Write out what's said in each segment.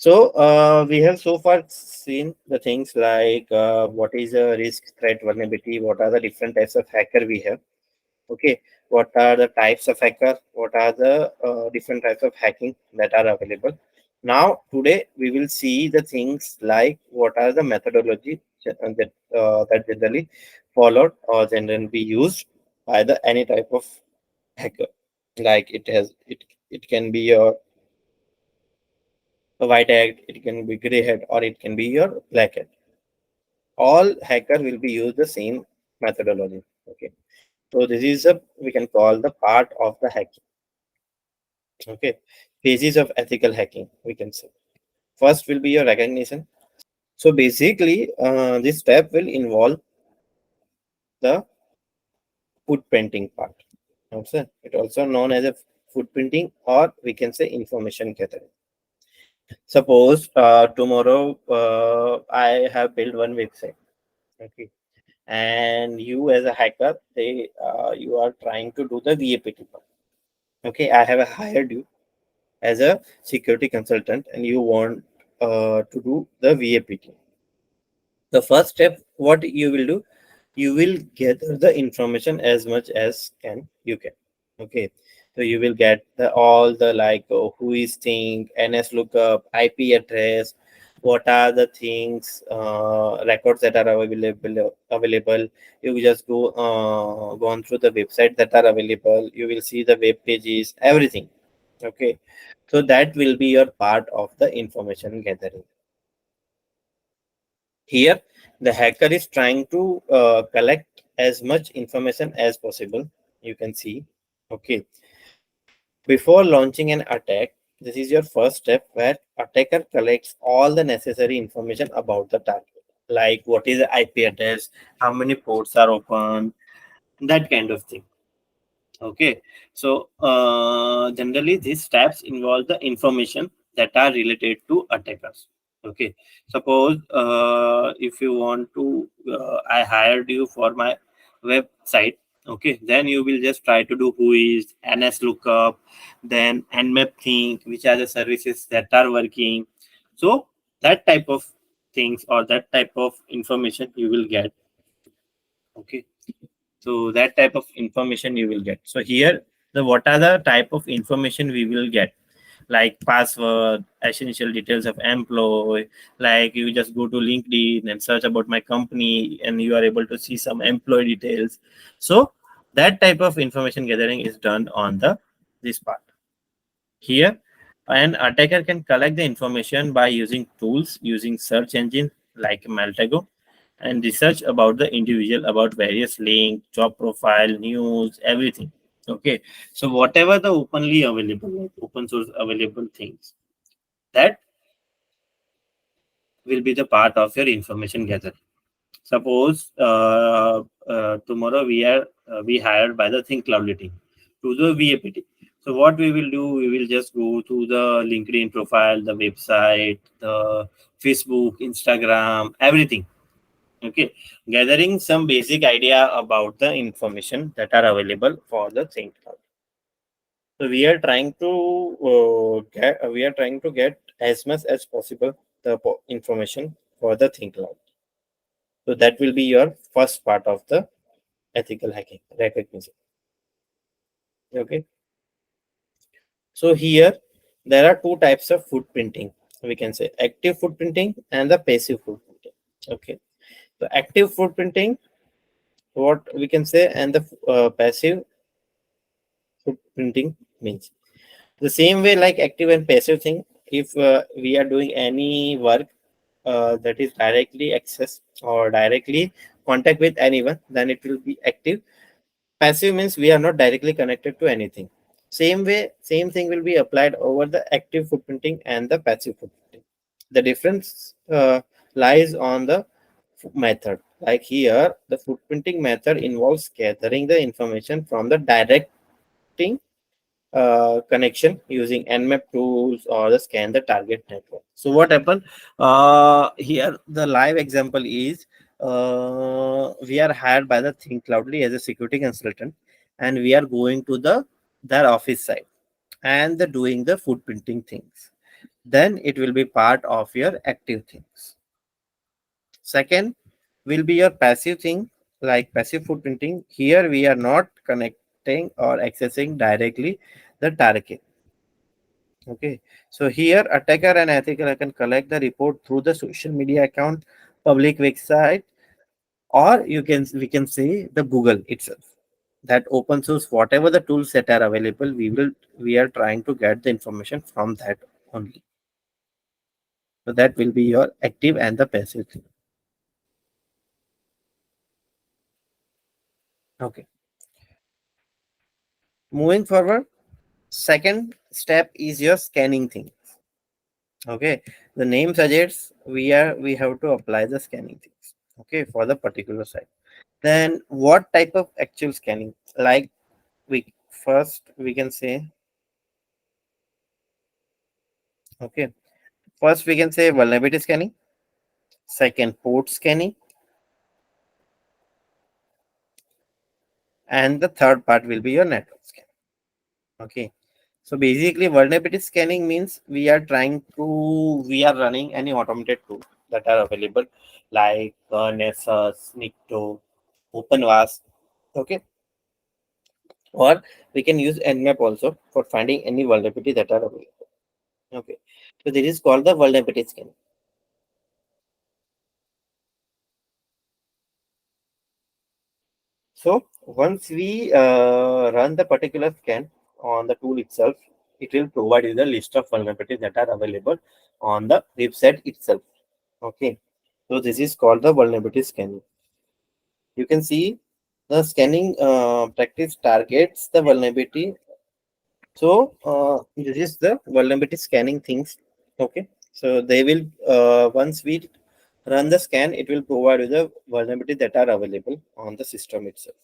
So we have so far seen the things like what is a risk, threat, vulnerability, what are the different types of hacker we have. Okay, what are the types of hacker? What are the different types of hacking that are available? Now, today we will see the things like what are the methodology that generally followed or generally be used by the any type of hacker. Like it can be your white hat, it can be gray hat, or it can be your black hat. All hacker will be use the same methodology. Okay, so this is a we can call the part of the hacking. Okay, phases of ethical hacking we can say. First will be your recognition. So basically, this step will involve the footprinting part. Okay, it also known as a footprinting, or we can say information gathering. Suppose tomorrow I have built one website. Okay, and you as a hacker, you are trying to do the VAPT part. Okay, I have hired you as a security consultant, and you want to do the VAPT. The first step, what you will do, you will gather the information as much as you can. Okay, so you will get all the like who is think, NS lookup, IP address, what are the things records that are available. You just go on through the website that are available. You will see the web pages, everything. Okay, so that will be your part of the information gathering. Here, the hacker is trying to collect as much information as possible. You can see, okay. Before launching an attack, this is your first step where attacker collects all the necessary information about the target, like what is the IP address, how many ports are open, that kind of thing. Okay, so generally these steps involve the information that are related to attackers. Okay, suppose if you want to, I hired you for my website. Okay, then you will just try to do who is NS lookup, then Nmap think, which are the services that are working. So that type of things or that type of information you will get. Okay, so that type of information you will get. So here, the what are the type of information we will get, like password, essential details of employee. Like you just go to LinkedIn and search about my company, and you are able to see some employee details. So that type of information gathering is done on the this part. Here, an attacker can collect the information by using tools, using search engine like Maltago, and research about the individual, about various links, job profile, news, everything. Okay, so whatever the openly available, like open source available things, that will be the part of your information gathering. Suppose tomorrow we hired by the Thinkcloudly team to the VAPT. So what we will do, we will just go to the LinkedIn profile, the website, the Facebook, Instagram, everything. Okay, gathering some basic idea about the information that are available for the Thinkcloud. So we are trying to get as much as possible the information for the Thinkcloud. So that will be your first part of the ethical hacking recognition. Okay. So here there are two types of footprinting. We can say active footprinting and the passive footprinting. Okay. So active footprinting, what we can say, and the passive footprinting means the same way like active and passive thing. If we are doing any work that is directly access or directly contact with anyone, then it will be active. Passive means we are not directly connected to anything. Same way, same thing will be applied over the active footprinting and the passive footprinting. The difference lies on the method. Like here, the footprinting method involves gathering the information from the directing connection using Nmap tools or the scan the target network. So what happened here? The live example is we are hired by the Thinkcloudly as a security consultant, and we are going to their office site and doing the footprinting things. then it will be part of your active things. Second will be your passive thing, like passive footprinting. Here we are not connecting or accessing directly the target. Okay, so here attacker and ethical can collect the report through the social media account, public website, or we can say the Google itself. That open source, whatever the tools that are available, we are trying to get the information from that only. So that will be your active and the passive thing. Okay. Moving forward, second step is your scanning thing. Okay. The name suggests we have to apply the scanning things. Okay, for the particular site. Then what type of actual scanning? Like we can say, okay. First we can say vulnerability scanning, second port scanning, and the third part will be your network scan. Okay. So basically, vulnerability scanning means we are running any automated tool that are available, like Nessus, Nikto, OpenVAS. Okay. Or we can use Nmap also for finding any vulnerability that are available. Okay. So this is called the vulnerability scanning. So once we run the particular scan on the tool itself, it will provide you the list of vulnerabilities that are available on the website itself. Okay. So this is called the vulnerability scanning. You can see the scanning practice targets the vulnerability. So this is the vulnerability scanning things. Okay. So they will once we run the scan, it will provide you the vulnerability that are available on the system itself.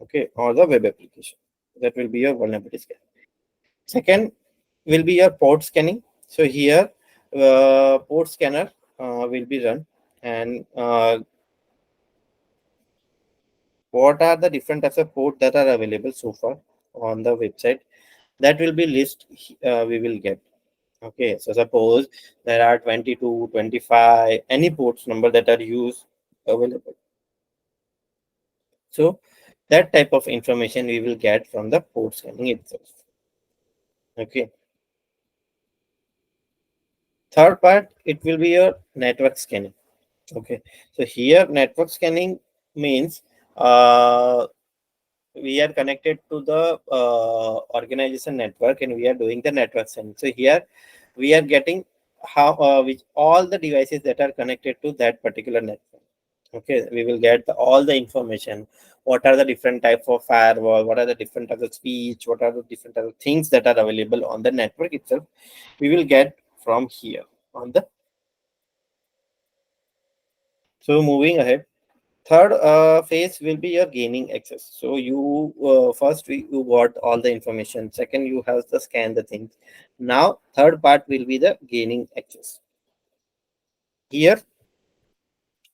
Okay, or the web application. That will be your vulnerability scan. Second will be your port scanning. So here, port scanner will be run, and what are the different types of port that are available so far on the website? That will be list we will get. Okay, so suppose there are 22, 25, any ports number that are used available. So that type of information we will get from the port scanning itself. Okay. Third part, it will be your network scanning. Okay, so here network scanning means we are connected to the organization network and we are doing the network scanning. So here we are getting how which all the devices that are connected to that particular network. Okay, we will get all the information. What are the different type of firewall? What are the different types of speech? What are the different types of things that are available on the network itself? We will get from here on the. So moving ahead, third phase will be your gaining access. So you you got all the information. Second, you have to scan the things. Now, third part will be the gaining access. Here,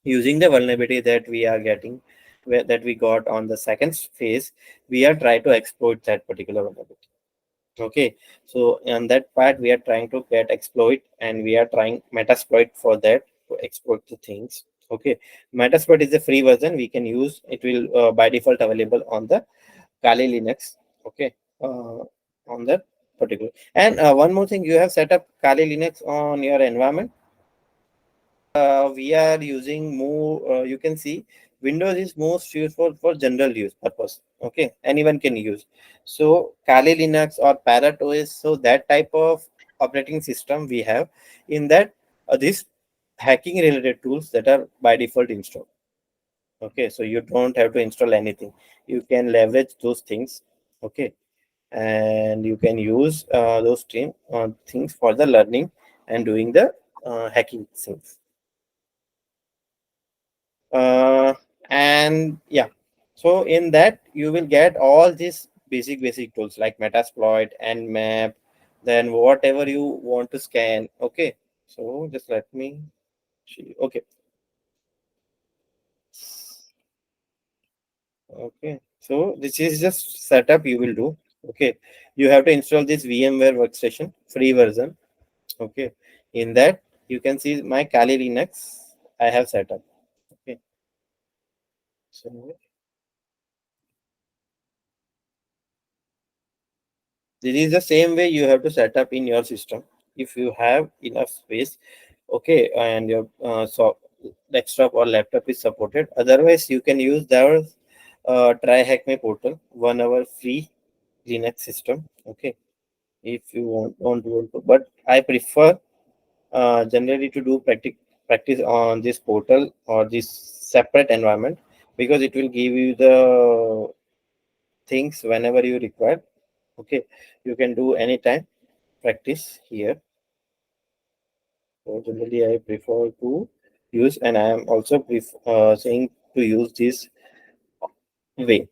using the vulnerability that we are getting, that we got on the second phase, we are trying to exploit that particular vulnerability. Okay, so on that part, we are trying to get exploit, and we are trying metasploit for that to exploit the things. Okay, metasploit is a free version we can use. It will by default available on the Kali Linux. Okay, on that particular. And one more thing, you have set up Kali Linux on your environment. We are using more. You can see Windows is most useful for general use purpose. Okay, anyone can use. So Kali Linux or Parrot OS. So that type of operating system we have in that this hacking related tools that are by default installed. Okay, so you don't have to install anything. You can leverage those things. Okay, and you can use things for the learning and doing the hacking things. And yeah, so in that you will get all these basic tools like Metasploit and Map, then whatever you want to scan. Okay, so just let me see. Okay, okay, so this is just setup you will do. Okay, you have to install this VMware workstation free version. Okay, in that you can see my Kali Linux I have set up. Okay, so this is the same way you have to set up in your system if you have enough space. Okay, and your desktop or laptop is supported. Otherwise, you can use their try hack my portal, 1 hour free Linux system. Okay, if you want to, but I prefer generally to do practice on this portal or this separate environment, because it will give you the things whenever you require. Okay, you can do anytime practice here. So generally, I prefer to use, and I am also saying to use this way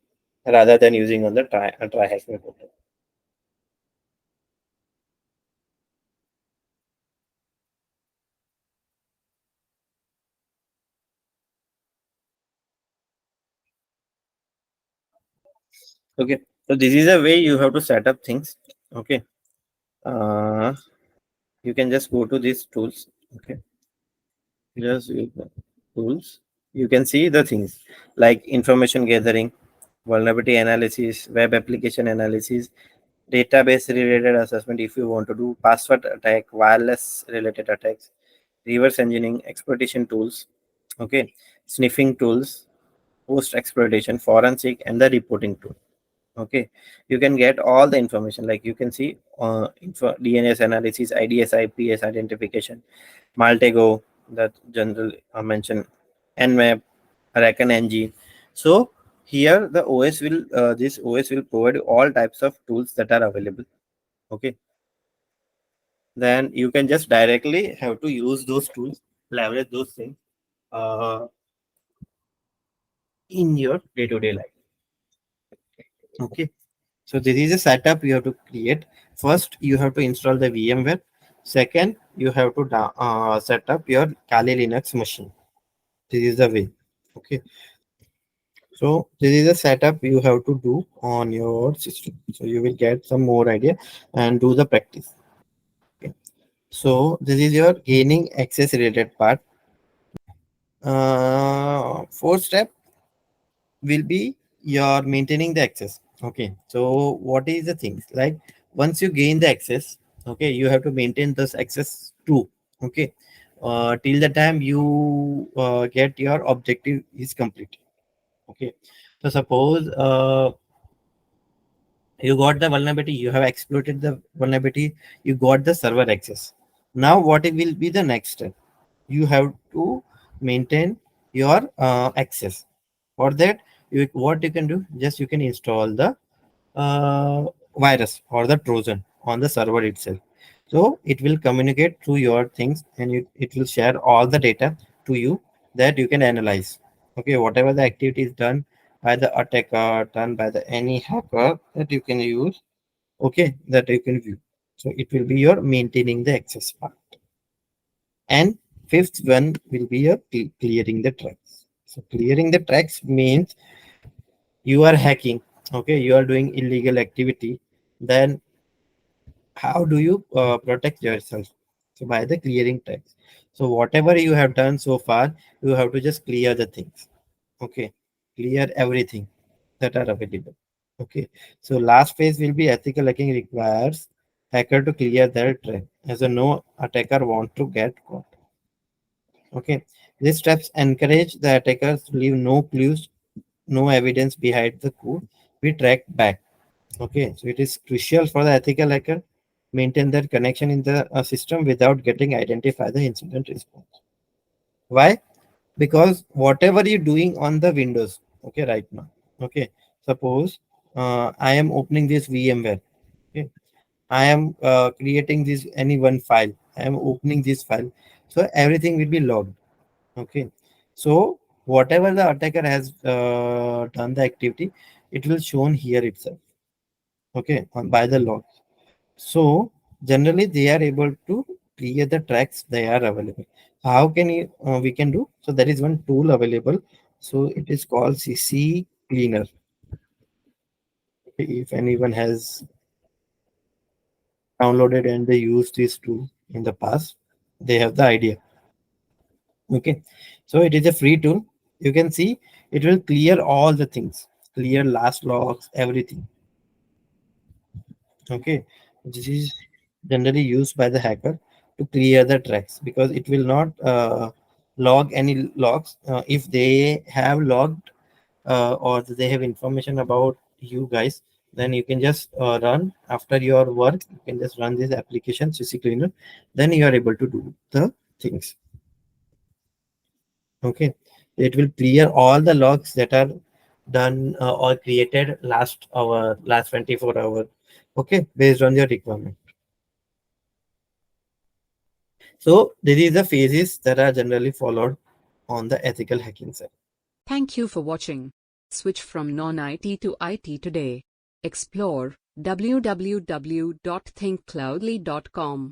rather than using on the try hack my portal. Okay, so this is a way you have to set up things. Okay, uh, you can just go to these tools. Okay, just use the tools. You can see the things like information gathering, vulnerability analysis, web application analysis, database related assessment if you want to do, password attack, wireless related attacks, reverse engineering, exploitation tools, okay, sniffing tools, post exploitation, forensic, and the reporting tool. Okay, you can get all the information, like you can see DNS analysis, IDS, IPS identification, Maltego, that general mention, Nmap, Reconnaissance. So here the OS will this OS will provide all types of tools that are available. Okay, then you can just directly have to use those tools, leverage those things uh, in your day-to-day life. Okay, so this is a setup you have to create. First, you have to install the VMware. Second, you have to set up your Kali Linux machine. This is the way. Okay, so this is a setup you have to do on your system. So you will get some more idea and do the practice. Okay. So this is your gaining access related part. Fourth step will be your maintaining the access. Okay, so what is the things like, once you gain the access, okay, you have to maintain this access too. Okay, till the time you get your objective is complete. Okay, so suppose you got the vulnerability, you have exploited the vulnerability, you got the server access. Now what it will be the next step, you have to maintain your access. For that, what you can do, just you can install the virus or the trojan on the server itself. So it will communicate through your things, and it will share all the data to you that you can analyze. Okay, whatever the activity is done by the attacker, done by the any hacker, that you can use. Okay, that you can view. So it will be your maintaining the access part. And fifth one will be your clearing the tracks. So clearing the tracks means you are hacking. Okay, you are doing illegal activity. Then how do you protect yourself? So by the clearing tracks. So whatever you have done so far, you have to just clear the things. Okay, clear everything that are available. Okay, so last phase will be ethical hacking requires hacker to clear their track, as a no attacker want to get caught. Okay, these steps encourage the attackers to leave no clues, no evidence behind the code we track back. Okay, so it is crucial for the ethical hacker maintain their connection in the system without getting identified the incident response. Why? Because whatever you're doing on the Windows, okay, right now, okay, suppose I am opening this VMware. Okay, I am creating this any one file. I am opening this file, so everything will be logged. Okay, so whatever the attacker has done the activity, it will shown here itself. Okay, by the log. So generally they are able to clear the tracks they are available. How can we can do? So there is one tool available. So it is called CC Cleaner. If anyone has downloaded and they use this tool, in the past, they have the idea. Okay, so it is a free tool. You can see it will clear all the things, clear last logs, everything. Okay, this is generally used by the hacker to clear the tracks, because it will not log any logs. If they have logged or they have information about you guys, then you can just run after your work. You can just run this application CC Cleaner. Then you are able to do the things. Okay, it will clear all the logs that are done or created last hour, last 24 hours. Okay, based on your requirement. So these are the phases that are generally followed on the ethical hacking side. Thank you for watching. Switch from non-IT to IT today. Explore www.thinkcloudly.com.